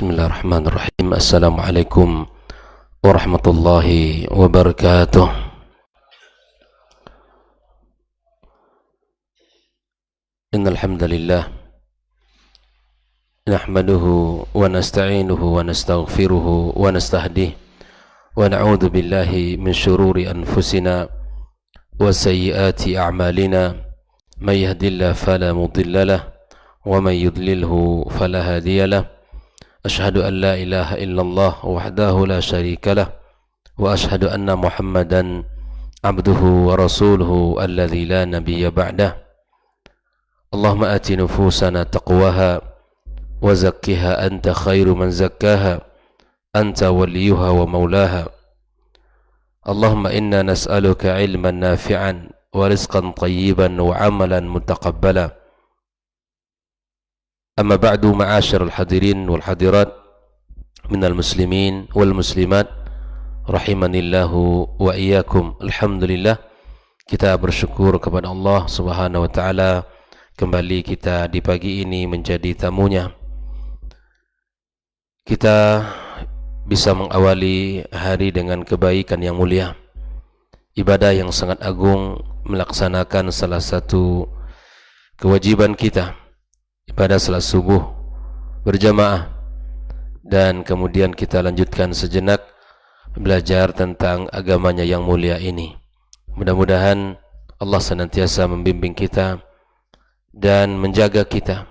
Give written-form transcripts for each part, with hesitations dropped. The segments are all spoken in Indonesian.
Bismillahirrahmanirrahim. Assalamualaikum warahmatullahi wabarakatuh. Innal hamdalillah nahmaduhu wa nasta'inuhu wa nastaghfiruhu wa nastahdihi wa na'udzu billahi min shururi anfusina wa sayyiati a'malina. May yahdihillahu fala mudilla lahu wa may yudlilhu fala hadiya lahu. Ashhadu an la ilaha illallah wahdahu la syarika lah wa ashhadu anna Muhammadan abduhu wa rasuluhu alladzi la nabiyya ba'dah. Allahumma ati nufusana taqwaha wa zakkiha anta khairu man zakkaha anta waliyuha wa maulaha. Allahumma inna nas'aluka ilman nafi'an wa rizqan tayyiban wa amalan mutaqabbala. Amma ba'du, ma'asyiral hadirin wal hadirat minal muslimin wal muslimat rahimanillahu wa iyyakum. Alhamdulillah, kita bersyukur kepada Allah Subhanahu wa taala, kembali kita di pagi ini menjadi tamunya. Kita bisa mengawali hari dengan kebaikan yang mulia, ibadah yang sangat agung, melaksanakan salah satu kewajiban kita, ibadah salat subuh berjamaah, dan kemudian kita lanjutkan sejenak belajar tentang agamanya yang mulia ini. Mudah-mudahan Allah senantiasa membimbing kita dan menjaga kita,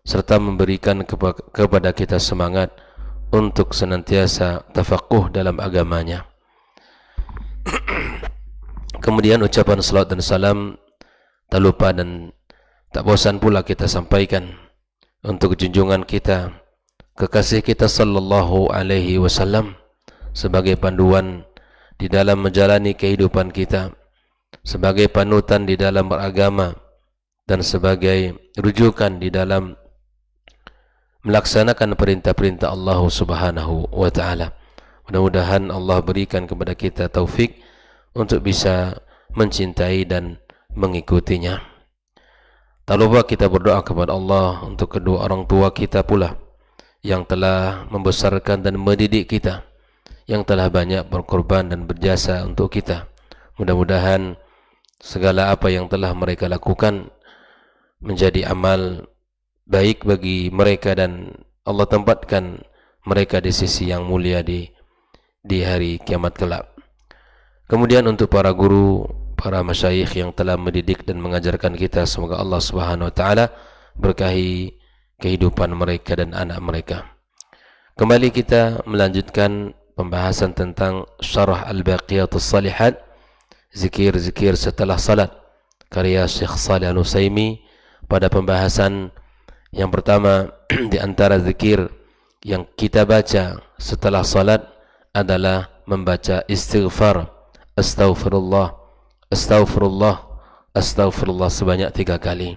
serta memberikan kepada kita semangat untuk senantiasa tafaqquh dalam agamanya. Kemudian ucapan salawat dan salam tak lupa dan tak bosan pula kita sampaikan untuk junjungan kita, kekasih kita sallallahu alaihi wasallam, sebagai panduan di dalam menjalani kehidupan kita, sebagai panutan di dalam beragama, dan sebagai rujukan di dalam melaksanakan perintah-perintah Allah Subhanahu wa taala. Mudah-mudahan Allah berikan kepada kita taufik untuk bisa mencintai dan mengikutinya. Tak lupa kita berdoa kepada Allah untuk kedua orang tua kita pula yang telah membesarkan dan mendidik kita, yang telah banyak berkorban dan berjasa untuk kita. Mudah-mudahan segala apa yang telah mereka lakukan menjadi amal baik bagi mereka, dan Allah tempatkan mereka di sisi yang mulia di hari kiamat kelak. Kemudian untuk para guru, para masyayikh yang telah mendidik dan mengajarkan kita, semoga Allah Subhanahu wa taala berkahi kehidupan mereka dan anak mereka. Kembali kita melanjutkan pembahasan tentang Syarah Al-Baqiyatus Shalihat, zikir-zikir setelah salat, karya Syekh Shalih Al-Utsaimin. Pada pembahasan yang pertama, di antara zikir yang kita baca setelah salat adalah membaca istighfar, astaghfirullah, astaghfirullah, astaghfirullah sebanyak 3 kali.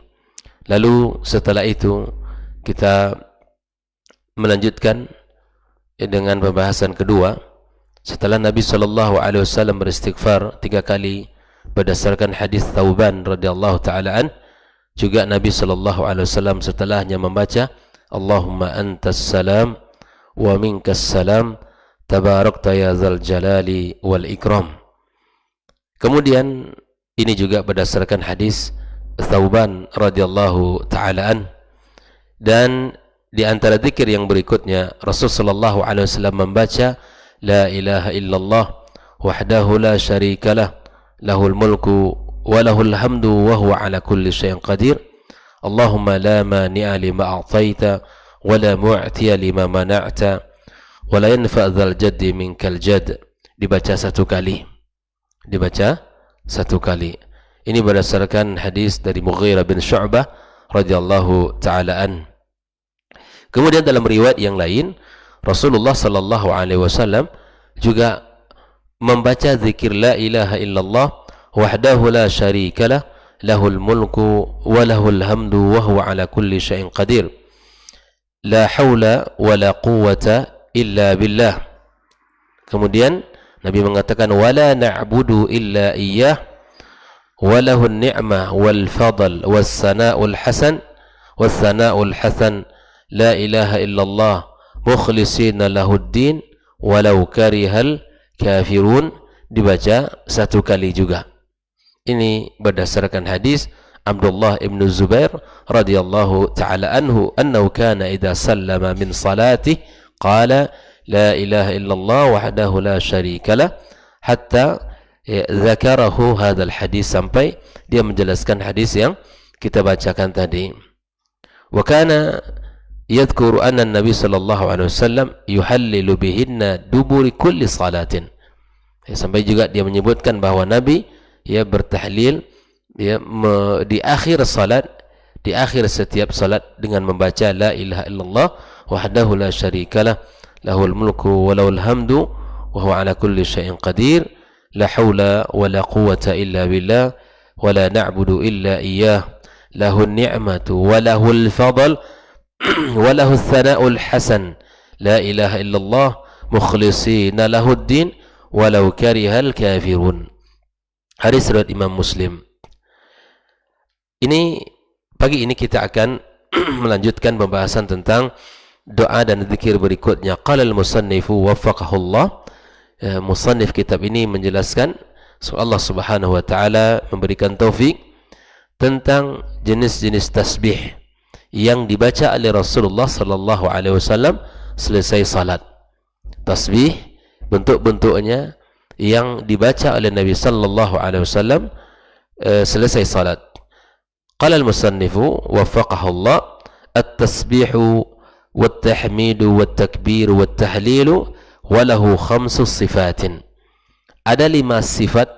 Lalu setelah itu kita melanjutkan dengan pembahasan kedua. Setelah Nabi SAW beristighfar 3 kali berdasarkan hadis Thauban radhiyallahu taala an, juga Nabi SAW setelahnya membaca Allahumma antas salam wa minkas salam tabarakta ya dzal jalali wal ikram. Kemudian ini juga berdasarkan hadis Thauban radhiyallahu taala an. Dan di antara zikir yang berikutnya, Rasulullah SAW membaca la ilaha illallah wahdahu la syarikalah lahul mulku wa lahul hamdu wa huwa ala kulli syai'in qadir. Allahumma la mani'a lima a'taita wa la mu'tiya lima mana'ta wa la yanfa' dzal jaddi minkal jadd. Dibaca 1 kali. Dibaca 1 kali. Ini berdasarkan hadis dari Mughirah bin Syu'bah radhiyallahu taala an. Kemudian dalam riwayat yang lain, Rasulullah sallallahu alaihi wasallam juga membaca zikir la ilaha illallah wahdahu la syarikalah lahul mulku wa lahul hamdu wa huwa ala kulli syai'in qadir. La haula wa la quwwata illa billah. Kemudian Nabi mengatakan wala na'budu illa iyyah wa lahun ni'mah wal fadl was sana'ul hasan la ilaha illallah mukhlishina lahuddin walau karihal kafirun, dibaca satu kali juga. Ini berdasarkan hadis Abdullah ibn Zubair radhiyallahu taala anhu annahu kana idza sallama min salatihi qala la ilaha illallah wahdahu la syarika lah hatta dzakarahu hadzal hadis, sampai dia menjelaskan hadis yang kita bacakan tadi. Wa kana yadhkuru anna an-nabi sallallahu alaihi wasallam yuhallilu bihinna duburi kulli salatin. Sampai juga dia menyebutkan bahwa Nabi bertahlil di akhir salat, di akhir setiap salat dengan membaca la ilaha illallah wahdahu la syarikalah lahul mulku wa lahul hamdu wa huwa ala kulli syai'in qadir la haula wa la quwwata illa billah wa la na'budu illa iyyah lahun ni'matu wa lahul fadl wa lahul thana'ul hasan la ilaha illallah mukhlishina lahuddin walau karihal kafirun. Hadis riwayat Imam Muslim. Ini pagi ini kita akan melanjutkan pembahasan tentang doa dan zikir berikutnya. Qala al-musannifu waffaqahullah. Musannif kitab ini menjelaskan Allah Subhanahu wa taala memberikan taufik tentang jenis-jenis tasbih yang dibaca oleh Rasulullah sallallahu alaihi wasallam selesai salat. Tasbih bentuk-bentuknya yang dibaca oleh Nabi sallallahu alaihi wasallam selesai salat. Qala al-musannifu waffaqahullah at-tasbihu wat-tahmidu wat-takbiru wat-tahlilu walahu khamsu sifatin. Ada 5 sifat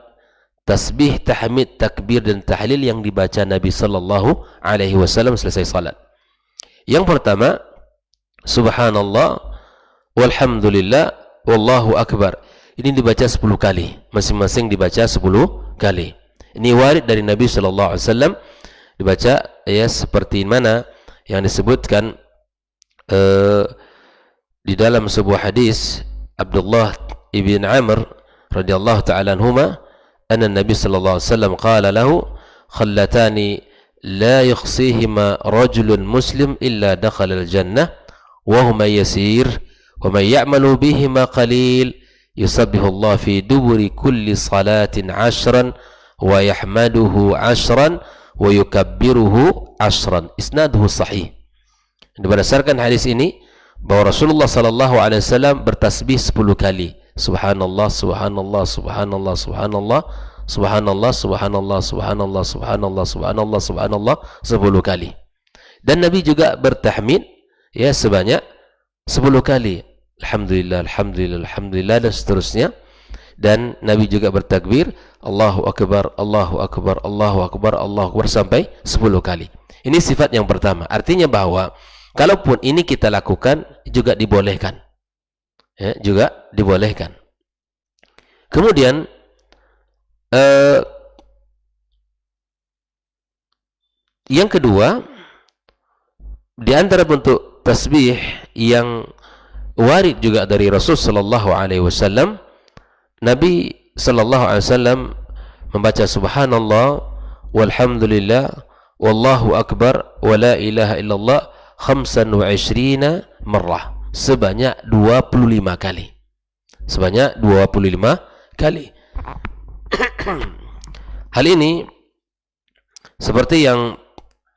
tasbih, tahmid, takbir dan tahlil yang dibaca Nabi sallallahu alaihi wasallam selesai salat. Yang pertama, subhanallah walhamdulillah wallahu akbar. Ini dibaca 10 kali, masing-masing dibaca 10 kali. Ini warid dari Nabi sallallahu alaihi wasallam, dibaca seperti mana yang disebutkan di dalam sebuah hadis Abdullah ibn Amr radhiyallahu ta'ala anhuma anna Nabi sallallahu alaihi wasallam qala lahu khallatani la yukhsihima rajulun muslim illa dakhala al-jannah wa huma yasir wa man ya'malu bihima qalil yusabbihu Allah fi duburi kulli salatin 'ashran wa yahmaduhu 'ashran wa yukabbiruhu 'ashran. Isnaduhu sahih. Berdasarkan hadis ini bahwa Rasulullah sallallahu alaihi wasallam bertasbih 10 kali. Subhanallah, subhanallah, subhanallah, subhanallah, subhanallah, subhanallah, subhanallah, subhanallah, subhanallah, subhanallah 10 kali. Dan Nabi juga bertahmid sebanyak 10 kali. Alhamdulillah, alhamdulillah, alhamdulillah dan seterusnya. Dan Nabi juga bertakbir Allahu akbar, Allahu akbar, Allahu akbar, Allahu akbar sampai 10 kali. Ini sifat yang pertama. Artinya bahwa kalaupun ini kita lakukan juga dibolehkan. Juga dibolehkan. Kemudian yang kedua, di antara bentuk tasbih yang warid juga dari Rasul sallallahu alaihi wasallam, Nabi sallallahu alaihi wasallam membaca subhanallah walhamdulillah wallahu akbar wa la ilaha illallah 25 marrah, sebanyak 25 kali. Sebanyak 25 kali. Hal ini seperti yang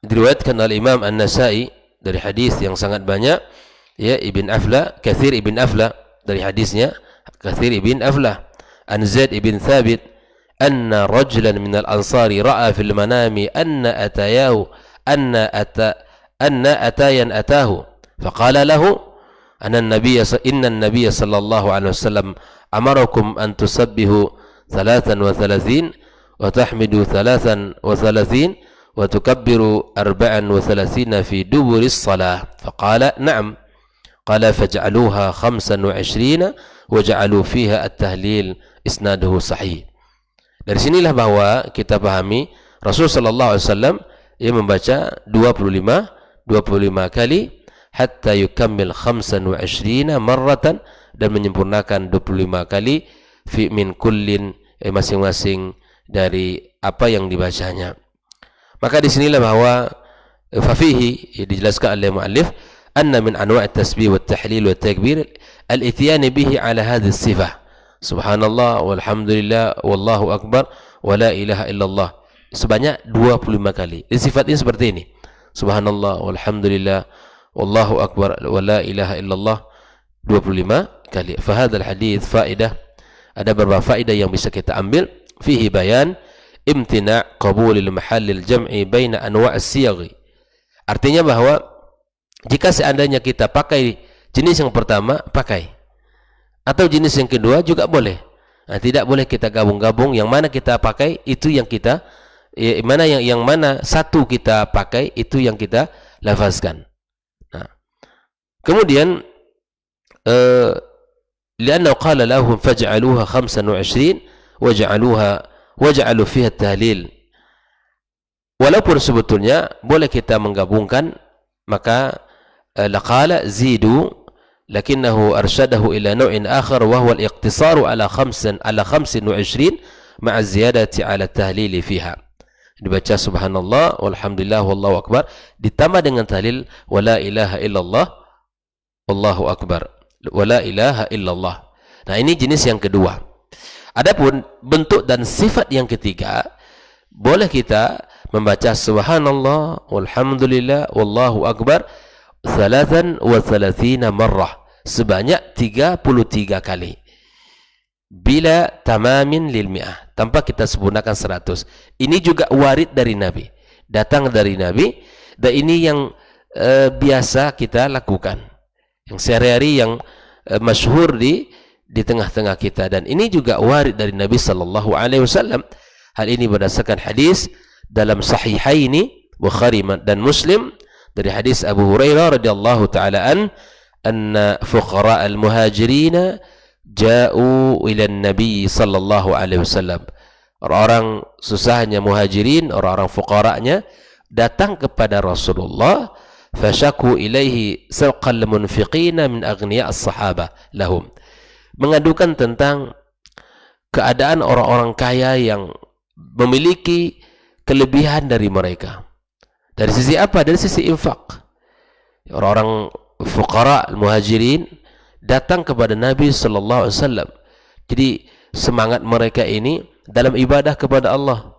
diriwayatkan oleh Imam An-Nasa'i dari hadis yang sangat banyak, Ibn Afla, Kathir Ibn Afla, dari hadisnya Kathir Ibn Afla an Zaid ibn Thabit anna rajulan min al-ansari ra'a fil manami anna atayahu anna atayan atahu faqala lahu anna an-nabiy sallallahu alaihi wasallam amarakum an tusabbihu 33 wa tahmidu 33 wa tukabbiru 34 fi duburis salah. Faqala na'am. Qala faj'aluha 25 waj'alu fiha at-tahlil. Isnaduhu sahih. Dari sinilah bahwa kita pahami Rasul sallallahu alaihi wasallam membaca 25 kali hatta yukammil 25 marratan, dan menyempurnakan 25 kali fi min kullin, masing-masing dari apa yang dibacanya. Maka di sinilah bahwa fafihi dijelaskan oleh muallif anna min anwa' at-tasbih wa at-tahlil wa at-takbir al-ityan bihi ala hadhihi as-sifah. Subhanallah walhamdulillah wallahu akbar wa la ilaha illallah. Sebanyak 25 kali. Sifatnya seperti ini. Subhanallah walhamdulillah wallahu akbar wa la ilaha illallah 25 kali. Fa hadzal hadits faedah, ada beberapa faedah yang bisa kita ambil. Fihi bayan imtina' qabulil mahallil jam'i baina anwa' as-siyaghi. Artinya bahwa jika seandainya kita pakai jenis yang pertama, pakai. Atau jenis yang kedua juga boleh. Nah, tidak boleh kita gabung-gabung. Yang mana kita pakai itu yang kita, yang mana satu kita pakai itu yang kita lafazkan. Nah, kemudian lianna qala lahum faj'aluha 25 waj'alu fiha at-tahlil. Walaupun sebetulnya boleh kita menggabungkan, maka laqala zidu lakinnahu arsyadahu ila naw'in akhar wa huwa al-iqtisaru ala 25 ma'a ziyadati ala at-tahlil fiha. Dibaca subhanallah walhamdulillah wallahu akbar ditambah dengan tahlil wala ilaha illallah wallahu akbar wala ilaha illallah. Nah, ini jenis yang kedua. Adapun bentuk dan sifat yang ketiga, boleh kita membaca subhanallah walhamdulillah wallahu akbar 33 marrah, sebanyak 33 kali. Bila tamamin lil mi'ah, tanpa kita sempurnakan 100. Ini juga warid dari Nabi, datang dari Nabi, dan ini yang biasa kita lakukan, yang sehari-hari, yang masyhur di tengah-tengah kita, dan ini juga warid dari Nabi sallallahu alaihi wasallam. Hal ini berdasarkan hadis dalam sahihaini Bukhari dan Muslim dari hadis Abu Hurairah radhiyallahu taala anna fuqara al-muhajirin ja'u ila an-nabi sallallahu alaihi wasallam. Orang-orang susahnya muhajirin, orang-orang fuqaranya datang kepada Rasulullah, fasyaku ilaihi saqal munfiqina min aghniya as-sahabah lahum, mengadukan tentang keadaan orang-orang kaya yang memiliki kelebihan dari mereka. Dari sisi apa? Dari sisi infak. Orang-orang fuqara muhajirin datang kepada Nabi sallallahu alaihi wasallam. Jadi semangat mereka ini dalam ibadah kepada Allah.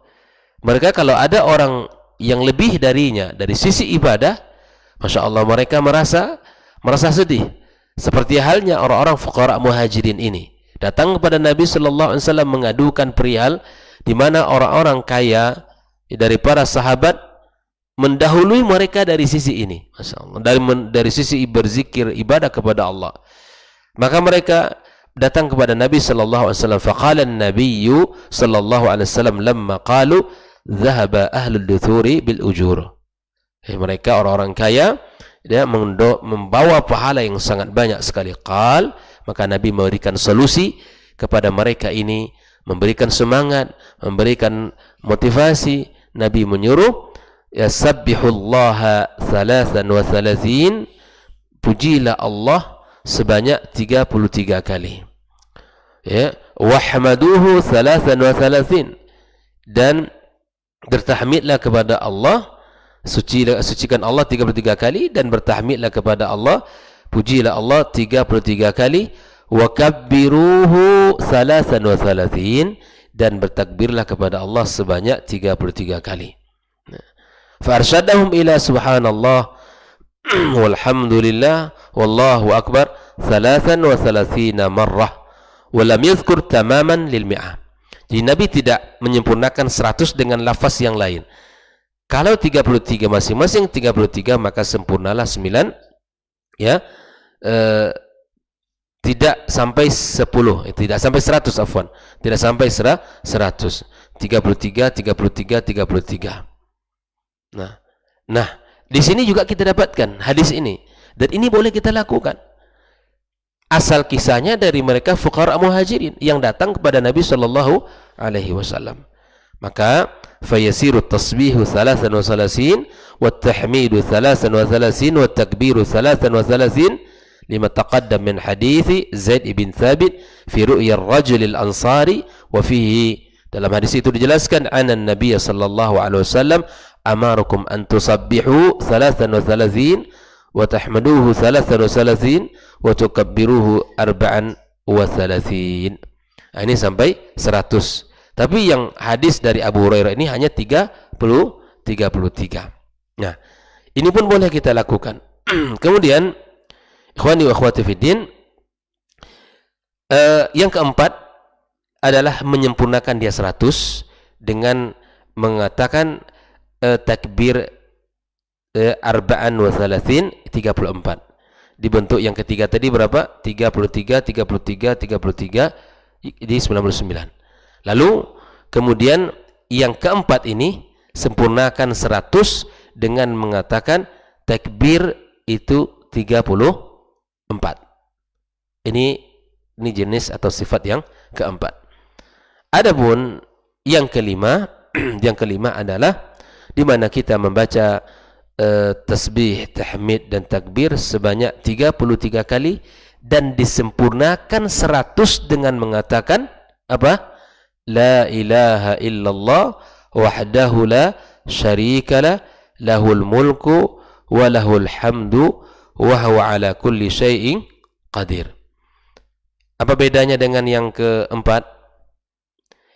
Mereka kalau ada orang yang lebih darinya dari sisi ibadah, masya Allah, mereka merasa sedih. Seperti halnya orang-orang fuqara muhajirin ini datang kepada Nabi sallallahu alaihi wasallam mengadukan perihal di mana orang-orang kaya dari para sahabat mendahului mereka dari sisi ini, masya Allah, dari sisi berzikir, ibadah kepada Allah. Maka mereka datang kepada Nabi sallallahu alaihi wasallam. Faqala an-nabiy sallallahu alaihi wasallam lamma qalu dhahaba ahlul duthuri bil ujur. Mereka orang-orang kaya, dia membawa pahala yang sangat banyak sekali. Maka Nabi memberikan solusi kepada mereka ini, memberikan semangat, memberikan motivasi. Nabi menyuruh, ya sabbihullaha 33, pujilah Allah sebanyak 33 kali. Ya, wahmaduhu 33, dan bertahmidlah kepada Allah, sucikan Allah 33 kali, dan bertahmidlah kepada Allah, pujilah Allah 33 kali. Wa kabbiruhu 33, dan bertakbirlah kepada Allah sebanyak 33 kali. Farsyadahum ila subhanallah walhamdulillah wallahu akbar 33 marrah wa lam yadhkur tamaman lil mi'ah. Jadi Nabi tidak menyempurnakan 100 dengan lafaz yang lain. Kalau 33 masing-masing 33, maka sempurnalah 9, ya, tidak sampai 10, tidak sampai 100, afwan, tidak sampai 100, 33. Nah, di sini juga kita dapatkan hadis ini, dan ini boleh kita lakukan. Asal kisahnya dari mereka fuqara muhajirin yang datang kepada Nabi sallallahu alaihi wasallam. Maka fayasiru tasbihu 33 wa tahmidu 33 wa takbiru 33 lima taqaddam min hadithi Zaid ibn Thabit fi ru'ya ar-rajul al-ansari, wa fihi, dalam hadis itu dijelaskan, anna Nabi sallallahu alaihi wasallam amarukum an tusabbihu 33 wa tahmaduhu thalathan wa thalathin wa tukabbiruhu arba'an wa thalathin. Ini sampai 100. Tapi yang hadis dari Abu Hurairah ini hanya 33. Nah, ini pun boleh kita lakukan. Kemudian ikhwani wa akhwati fiddin, yang keempat adalah menyempurnakan dia 100 dengan mengatakan takbir arba'an wa thalathin 34. Dibentuk yang ketiga tadi berapa? 33 di 99. Lalu kemudian yang keempat ini sempurnakan 100 dengan mengatakan takbir itu 34. Ini jenis atau sifat yang keempat. Adapun yang kelima, yang kelima adalah di mana kita membaca tasbih, tahmid dan takbir sebanyak 33 kali dan disempurnakan 100 dengan mengatakan apa? La ilaha illallah wahdahu la syarikalah lahul mulku wa lahul hamdu wa huwa ala kulli syai'in qadir. Apa bedanya dengan yang keempat?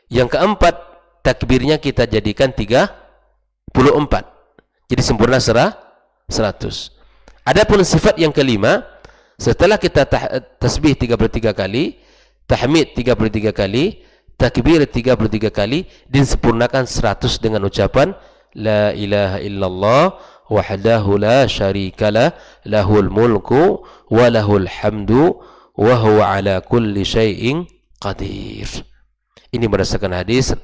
Yang keempat takbirnya kita jadikan 34. Jadi sempurna 100. Adapun sifat yang kelima, setelah kita tasbih 33 kali, tahmid 33 kali, takbir 33 kali, disempurnakan 100 dengan ucapan la ilaha illallah wahdahu la syarikalah lahul mulku wa lahul hamdu wa huwa ala kulli syai'in qadir. Ini berdasarkan hadis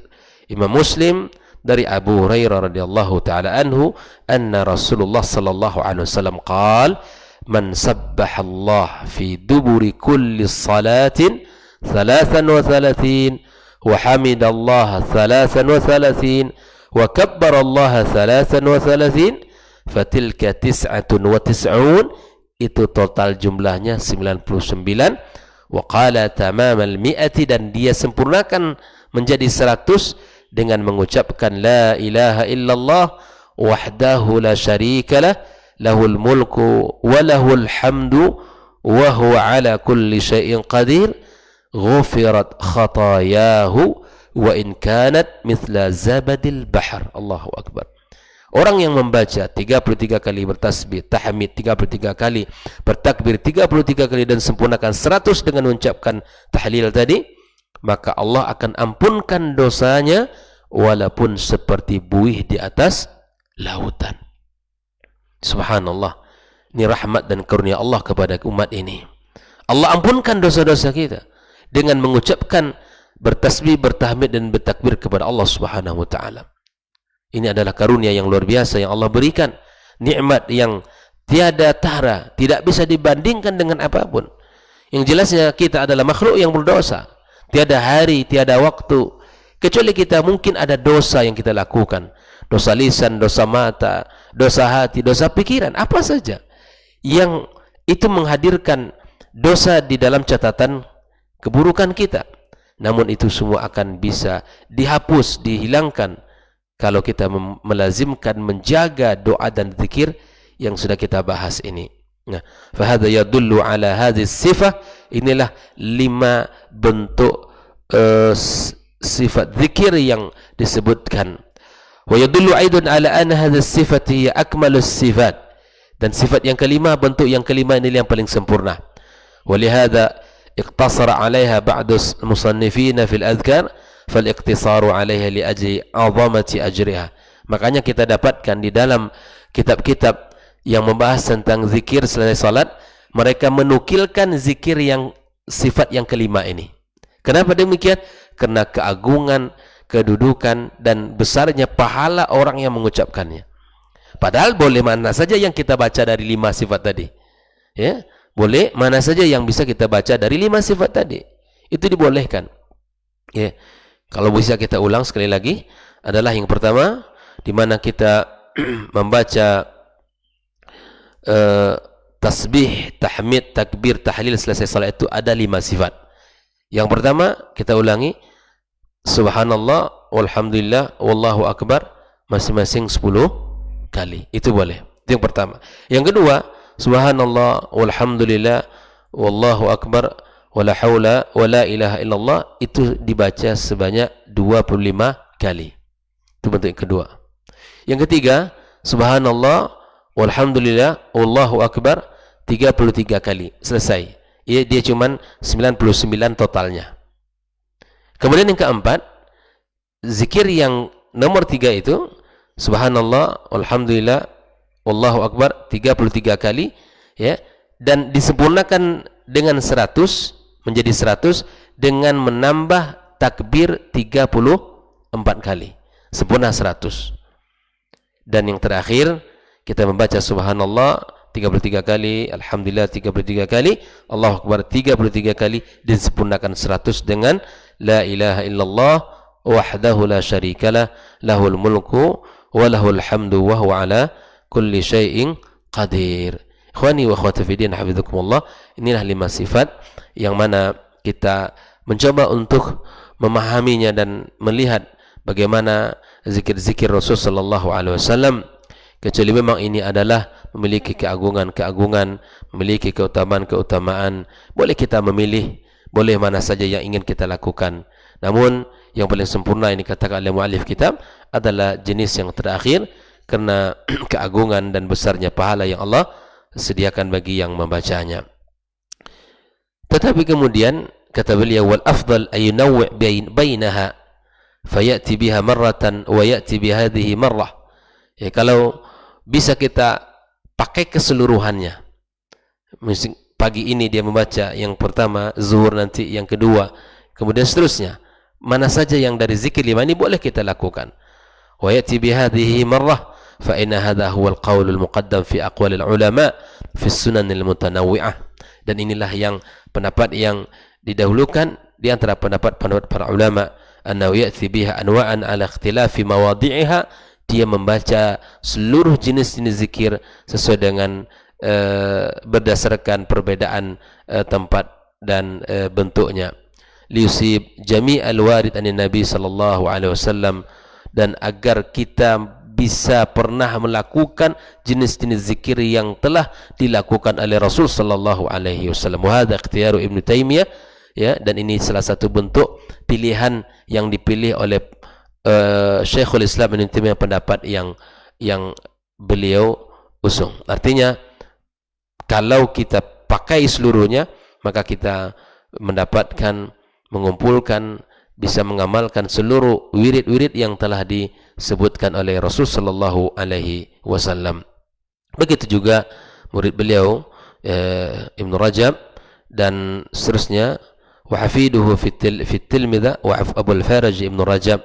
Imam Muslim dari Abu Hurairah radhiyallahu taala anhu, anna Rasulullah sallallahu alaihi wasallam qaal, man sabbaha Allah fi duburi kulli salatin 33 wa hamidallaha 33 wa kabbara Allah 33 fatilka 99, itu total jumlahnya 99. Wa qala tamamal mi'ati, dan dia sempurnakan menjadi 100 dengan mengucapkan la ilaha illallah wahdahu la syarikalah lahul mulku wa lahul hamdu wa huwa ala kulli syai'in qadir ghufirat khatayahu wa in kanat mithla zabadil bahr. Allahu akbar. Orang yang membaca 33 kali bertasbih, tahmid 33 kali, bertakbir 33 kali dan sempurnakan 100 dengan mengucapkan tahlil tadi, maka Allah akan ampunkan dosanya walaupun seperti buih di atas lautan. Subhanallah. Ini rahmat dan karunia Allah kepada umat ini. Allah ampunkan dosa-dosa kita dengan mengucapkan bertasbih, bertahmid dan bertakbir kepada Allah Subhanahu wa taala. Ini adalah karunia yang luar biasa yang Allah berikan, nikmat yang tiada tara, tidak bisa dibandingkan dengan apapun. Yang jelasnya kita adalah makhluk yang berdosa. Tiada hari, tiada waktu, kecuali kita mungkin ada dosa yang kita lakukan. Dosa lisan, dosa mata, dosa hati, dosa pikiran, apa saja. Yang itu menghadirkan dosa di dalam catatan keburukan kita. Namun itu semua akan bisa dihapus, dihilangkan kalau kita melazimkan menjaga doa dan zikir yang sudah kita bahas ini. Nah, fahadha yadullu ala hadhihi sifah. Inilah 5 bentuk sifat zikir yang disebutkan. Wa yadullu aidan ala anna hadhihi sifat hiya akmalus sifat. Dan sifat yang kelima, bentuk yang kelima ini yang paling sempurna. Wa lihadha iqtasara 'alaiha ba'du musannifina fil adhkar fal-iqtisaru 'alaiha li ajli 'azamati ajriha. Makanya kita dapatkan di dalam kitab-kitab yang membahas tentang zikir selesai salat, mereka menukilkan zikir yang sifat yang kelima ini. Kenapa demikian? Karena keagungan, kedudukan dan besarnya pahala orang yang mengucapkannya. Padahal boleh mana saja yang kita baca dari 5 sifat tadi. Ya, boleh mana saja yang bisa kita baca dari 5 sifat tadi. Itu dibolehkan. Ya. Kalau bisa kita ulang sekali lagi, adalah yang pertama, di mana kita membaca tasbih, tahmid, takbir, tahlil selesai salat itu ada 5 sifat. Yang pertama, kita ulangi subhanallah, walhamdulillah, wallahu akbar, masing-masing 10 kali. Itu boleh. Itu yang pertama. Yang kedua, subhanallah walhamdulillah wallahu akbar wala haula wala ilaha illallah itu dibaca sebanyak 25 kali. Itu bentuk yang kedua. Yang ketiga, subhanallah walhamdulillah wallahu akbar 33 kali. Selesai. Dia cuman 99 totalnya. Kemudian yang keempat, zikir yang nomor 3 itu subhanallah walhamdulillah wallahu akbar 33 kali, ya, dan disempurnakan dengan 100 menjadi 100 dengan menambah takbir 34 kali. Sempurna 100. Dan yang terakhir kita membaca subhanallah 33 kali, alhamdulillah 33 kali, Allahu akbar 33 kali, disempurnakan 100 dengan la ilaha illallah wahdahu la syarikalah lahul mulku wa lahul hamdu wa huwa ala kulli syai'in qadir. Ikhwani wa akhwati fi din, hafizakumullah. Inilah 5 sifat yang mana kita mencoba untuk memahaminya dan melihat bagaimana zikir-zikir Rasul sallallahu alaihi wasallam, kecuali memang ini adalah memiliki keagungan-keagungan, memiliki keutamaan-keutamaan. Boleh kita memilih, boleh mana saja yang ingin kita lakukan. Namun yang paling sempurna ini katakan oleh muallif kitab adalah jenis yang terakhir, karena keagungan dan besarnya pahala yang Allah sediakan bagi yang membacanya. Tetapi kemudian kata beliau, wal afdal ay yunawwi' bainaha fayati biha marratan wa yati bihadhihi marrah. Ya, kalau bisa kita pakai keseluruhannya. Pagi ini dia membaca yang pertama, zuhur nanti yang kedua, kemudian seterusnya. Mana saja yang dari zikir 5 ini boleh kita lakukan. Wa yati bihadhihi marrah fa inna hadha huwa al-qawl al-muqaddam fi aqwal al-ulama fi as-sunan al-mutanawwi'ah. Dan inilah yang pendapat yang didahulukan di antara pendapat-pendapat para ulama, annahu ya'ti biha anwa'an ala ikhtilafi mawadhi'iha. Dia membaca seluruh jenis-jenis zikir sesuai dengan berdasarkan perbedaan tempat dan bentuknya. Liusib jami'al warid anin Nabi sallallahu alaihi wasallam, dan agar kita bisa pernah melakukan jenis-jenis zikir yang telah dilakukan oleh Rasul sallallahu alaihi wasallam. Wa hadha ikhtiyaru Ibnu Taimiyah, ya, dan ini salah satu bentuk pilihan yang dipilih oleh Syekhul Islam Ibnu Taimiyah, pendapat yang beliau usung. Artinya kalau kita pakai seluruhnya, maka kita mendapatkan, mengumpulkan, bisa mengamalkan seluruh wirid-wirid yang telah disebutkan oleh Rasul sallallahu alaihi wasallam. Begitu juga murid beliau Ibnu Rajab dan seterusnya, wa hafiduhu fi tilmidha wa Abul Faraj Ibnu Rajab,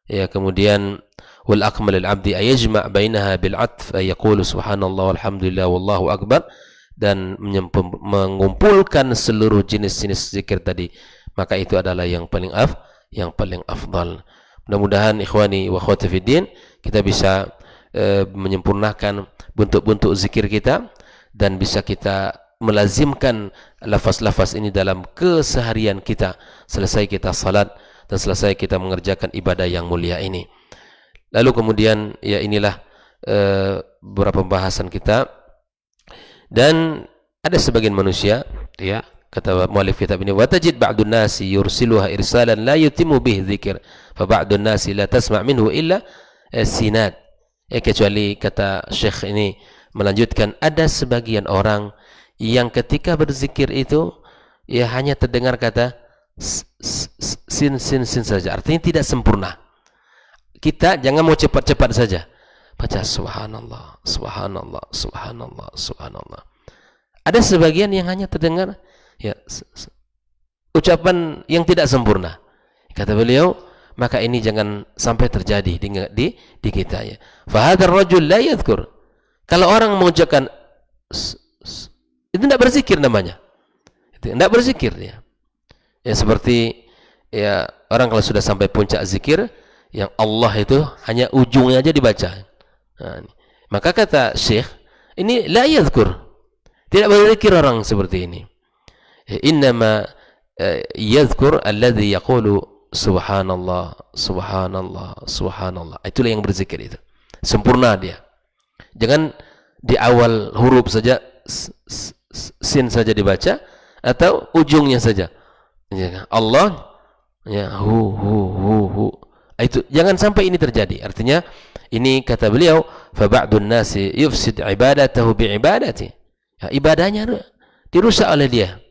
ya, kemudian wal akmal al abdi ayajma' bainaha bil atf ay yaqulu subhanallah walhamdulillah wallahu akbar, dan mengumpulkan seluruh jenis-jenis zikir tadi, maka itu adalah yang paling afdal. Mudah-mudahan ikhwani wa akhwati fiddin kita bisa menyempurnakan bentuk-bentuk zikir kita dan bisa kita melazimkan lafaz-lafaz ini dalam keseharian kita selesai kita salat dan selesai kita mengerjakan ibadah yang mulia ini. Lalu kemudian, ya, inilah beberapa pembahasan kita. Dan ada sebagian manusia, ya, kata muallif kitab ini, wa tajid ba'dun nasi yursiluha irsalan la yutimu bih dzikr fa ba'dun nasi la tasma' minhu illa sinad. Kecuali kata Syekh ini melanjutkan, ada sebagian orang yang ketika berzikir itu, ya, hanya terdengar kata sin saja, artinya tidak sempurna. Kita jangan mau cepat-cepat saja baca subhanallah subhanallah subhanallah subhanallah. Ada sebagian yang hanya terdengar, ya, ucapan yang tidak sempurna. Kata beliau, maka ini jangan sampai terjadi di kita, ya. Fa hadzal rajul la yadhkur. Kalau orang mengucapkan itu tidak berzikir namanya. Itu tidak berzikir dia. Ya, seperti, ya, orang kalau sudah sampai puncak zikir yang Allah itu hanya ujungnya aja dibaca. Nah, maka kata Syekh, ini la yadhkur, tidak berzikir orang seperti ini. Innama yadhkur alladhi yaqulu subhanallah subhanallah subhanallah. Itulah yang berzikir itu. Sempurna dia. Jangan di awal huruf saja sin saja dibaca atau ujungnya saja. Ya, Allah, ya, hu. Itu jangan sampai ini terjadi. Artinya ini kata beliau, fa ba'dun nasi yufsid ibadatahu bi ibadati. Ya, ibadahnya dirusak oleh dia.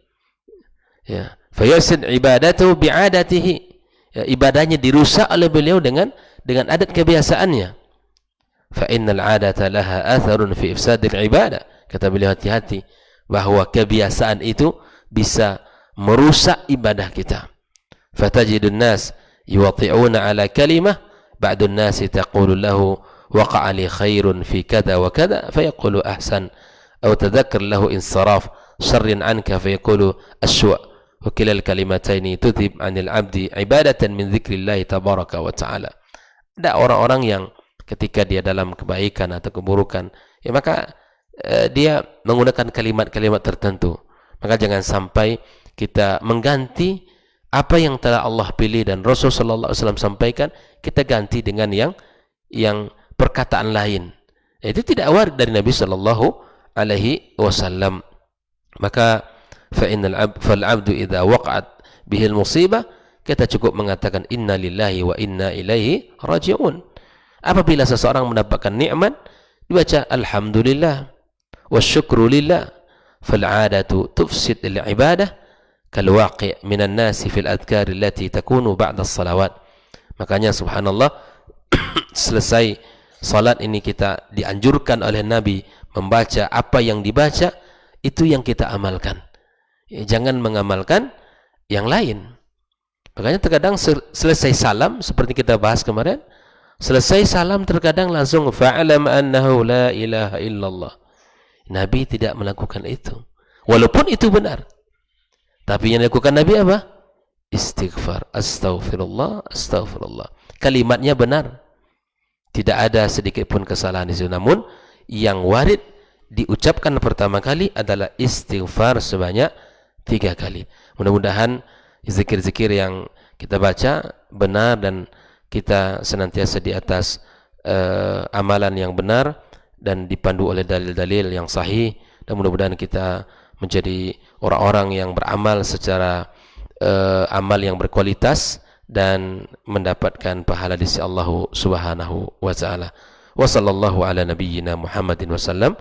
Ya, fa yufsid ibadatahu bi adatihi. Ya, ibadahnya dirusak oleh beliau dengan adat kebiasaannya. Fa innal 'adata laha atharun fi ifsadil ibadah. Kata beliau, hati-hati bahwa kebiasaan itu bisa merusak ibadah kita. Fatajidun nas yuwati'una ala kalimah ba'dun nasi taqulu lahu waqa'a li khairun fi kada wa kada fayaqulu ahsan aw tadhakkar lahu insaraf syarrin anka fayaqulu aswa wa kilal kalimataini tudhib 'anil 'abdi ibadatan min dzikrillah tabaraka wa ta'ala. Ada orang-orang yang ketika dia dalam kebaikan atau keburukan, ya maka dia menggunakan kalimat-kalimat tertentu. Maka jangan sampai kita mengganti apa yang telah Allah pilih dan Rasul sallallahu alaihi wasallam sampaikan, kita ganti dengan yang perkataan lain. Itu tidak warid dari Nabi sallallahu alaihi wasallam. Maka fal 'abdu idza waqa'at bihi al-musibah, kita cukup mengatakan inna lillahi wa inna ilaihi raji'un. Apabila seseorang mendapatkan nikmat, dibaca alhamdulillah wasyukru lillah. Fal 'adatu tufsid al-ibadah kalwaqi' minan nasi fil adhkar allati takunu ba'da as-salawat. Makanya subhanallah, selesai salat ini kita dianjurkan oleh Nabi membaca apa yang dibaca, itu yang kita amalkan. Jangan mengamalkan yang lain. Makanya terkadang selesai salam, seperti kita bahas kemarin, selesai salam terkadang langsung fa'alam annahu la ilaha illallah. Nabi tidak melakukan itu, walaupun itu benar. Tapi yang dilakukan Nabi apa? Istighfar, astaghfirullah, astaghfirullah. Kalimatnya benar, tidak ada sedikit pun kesalahan di situ. Namun yang warid diucapkan pertama kali adalah istighfar sebanyak 3 kali. Mudah-mudahan zikir-zikir yang kita baca benar dan kita senantiasa di atas amalan yang benar dan dipandu oleh dalil-dalil yang sahih, dan mudah-mudahan kita menjadi orang-orang yang beramal secara amal yang berkualitas dan mendapatkan pahala di sisi Allah Subhanahu wa taala. Wa sallallahu ala nabiyyina Muhammadin wasallam.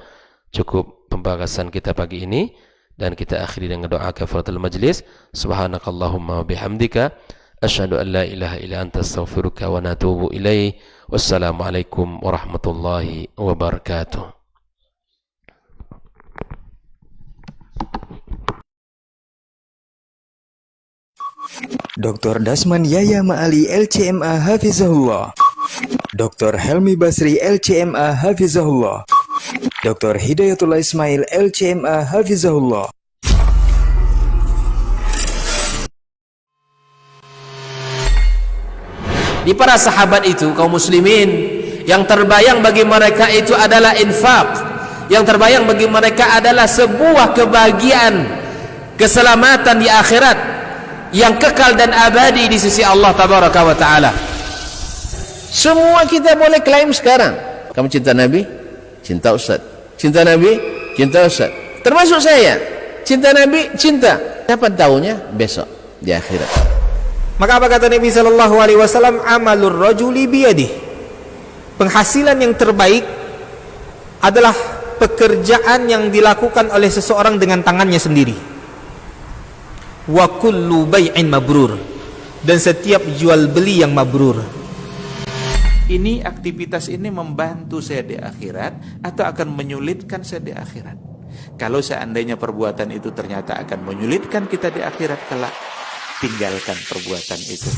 Cukup pembahasan kita pagi ini dan kita akhiri dengan doa kafaratul majlis. Subhanakallahumma wa bihamdika asyhadu an la ilaha illa anta astaghfiruka wa natubu ilaih. Wassalamualaikum warahmatullahi wabarakatuh. Dr. Dasman Yaya Ma'ali LCMA Hafizahullah, Dr. Helmi Basri LCMA Hafizahullah, Dr. Hidayatullah Ismail LCMA Hafizahullah. Di para sahabat itu, kaum muslimin, yang terbayang bagi mereka itu adalah infak, yang terbayang bagi mereka adalah sebuah kebahagiaan, keselamatan di akhirat yang kekal dan abadi di sisi Allah Tabaraka wa Ta'ala. Semua kita boleh klaim sekarang, kamu cinta Nabi, cinta Ustaz. Cinta Nabi, cinta Ustaz. Termasuk saya, cinta Nabi, cinta. Kapan tahunya? Besok di akhirat. Maka apa kata Nabi sallallahu alaihi wasallam? Amalur rajuli biyadih. Penghasilan yang terbaik adalah pekerjaan yang dilakukan oleh seseorang dengan tangannya sendiri. Wa kullu bai'in mabrur. Dan setiap jual beli yang mabrur. Ini aktivitas ini membantu saya di akhirat atau akan menyulitkan saya di akhirat? Kalau seandainya perbuatan itu ternyata akan menyulitkan kita di akhirat kelak, tinggalkan perbuatan itu.